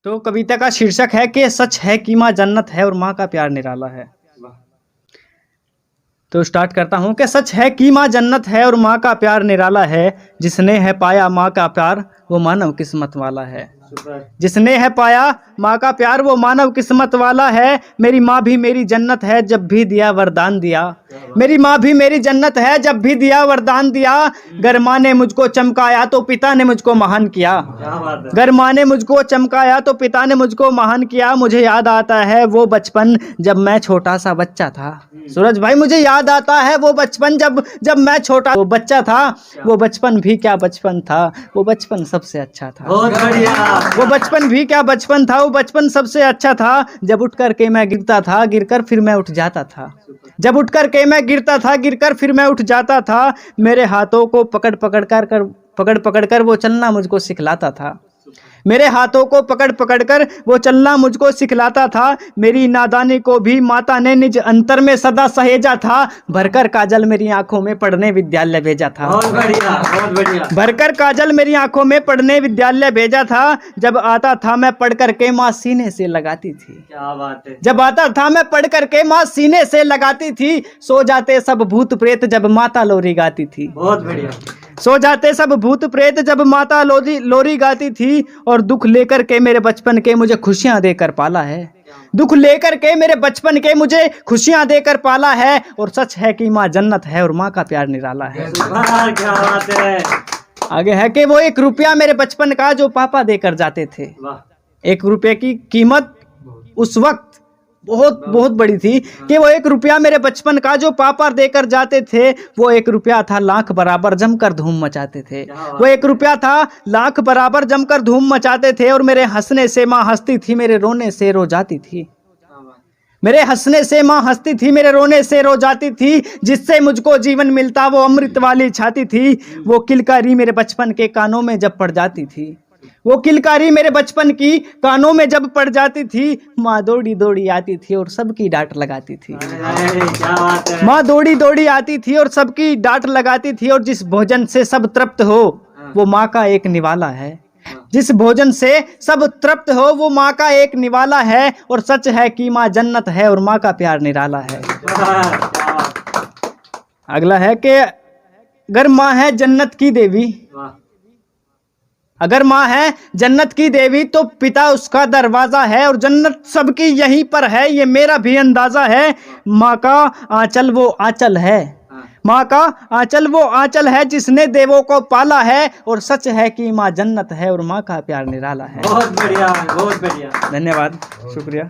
तो कविता का शीर्षक है कि सच है कि माँ जन्नत है और माँ का प्यार निराला है। तो स्टार्ट करता हूँ कि सच है कि माँ जन्नत है और माँ का प्यार निराला है। जिसने है पाया माँ का प्यार वो मानव किस्मत वाला है। जिसने है पाया माँ का प्यार वो मानव किस्मत वाला है। मेरी माँ भी मेरी जन्नत है जब भी दिया वरदान दिया। मेरी माँ भी मेरी जन्नत है जब भी दिया वरदान दिया। गर माँ ने मुझको चमकाया तो पिता ने मुझको महान किया। गर माँ ने मुझको चमकाया तो पिता ने मुझको महान किया। मुझे याद आता है वो बचपन जब मैं छोटा सा बच्चा था। सूरज भाई मुझे याद आता है वो बचपन जब मैं छोटा वो बच्चा था। वो बचपन भी क्या बचपन था, वो बचपन सबसे अच्छा था। बहुत बढ़िया। वो बचपन भी क्या बचपन था, वो बचपन सबसे अच्छा था। जब उठ कर के मैं गिरता था गिरकर फिर मैं उठ जाता था। जब उठ कर के मैं गिरता था गिरकर फिर मैं उठ जाता था। मेरे हाथों को पकड़ पकड़ कर वो चलना मुझको सिखलाता था। मेरे हाथों को पकड़ पकड़ कर वो चलना मुझको सिखलाता था। मेरी नादानी को भी माता ने निज अंतर में सदा सहेजा था। भरकर काजल मेरी आंखों में पढ़ने विद्यालय भेजा था। बहुत बढ़िया, बहुत बढ़िया। भरकर काजल मेरी आंखों में पढ़ने विद्यालय भेजा था। जब आता था मैं पढ़ करके माँ सीने से लगाती थी। क्या बात है। जब आता था मैं पढ़ करके माँ सीने से लगाती थी। सो जाते सब भूत प्रेत जब माता लोरी गाती थी। बहुत बढ़िया। सो जाते सब भूत प्रेत जब माता लोरी गाती थी। और दुख लेकर के मेरे बचपन के मुझे खुशियां देकर पाला है। दुख लेकर के मेरे बचपन के मुझे खुशियां देकर पाला है। और सच है कि माँ जन्नत है और माँ का प्यार निराला है। क्या बात है। आगे है कि वो 1 रुपया मेरे बचपन का जो पापा देकर जाते थे। वाह। 1 रुपये की कीमत उस वक्त बहुत बड़ी थी कि वो 1 रुपया मेरे बचपन का जो पापा देकर जाते थे। वो 1 रुपया था लाख बराबर जमकर धूम मचाते थे। वो 1 रुपया था लाख बराबर जमकर धूम मचाते थे। और मेरे हंसने से माँ हंसती थी, मेरे रोने से रो जाती थी। मेरे हंसने से माँ हंसती थी, मेरे रोने से रो जाती थी। जिससे मुझको जीवन मिलता वो अमृत वाली छाती थी। वो किलकारी मेरे बचपन के कानों में जब पड़ जाती थी। वो किलकारी मेरे बचपन की कानों में जब पड़ जाती थी। माँ दौड़ी दौड़ी आती थी और सबकी डांट लगाती थी। क्या बात है। माँ दौड़ी दौड़ी आती थी और सबकी डांट लगाती थी। और जिस भोजन से सब तृप्त हो वो माँ का एक निवाला है। जिस भोजन से सब तृप्त हो वो माँ का एक निवाला है। और सच है कि माँ जन्नत है और माँ का प्यार निराला है। अगला है कि अगर माँ है जन्नत की देवी, अगर माँ है जन्नत की देवी तो पिता उसका दरवाजा है। और जन्नत सबकी यहीं पर है ये मेरा भी अंदाजा है। माँ का आंचल वो आंचल है। माँ का आंचल वो आंचल है जिसने देवों को पाला है। और सच है कि माँ जन्नत है और माँ का प्यार निराला है। बहुत बढ़िया, बहुत बढ़िया। धन्यवाद, शुक्रिया।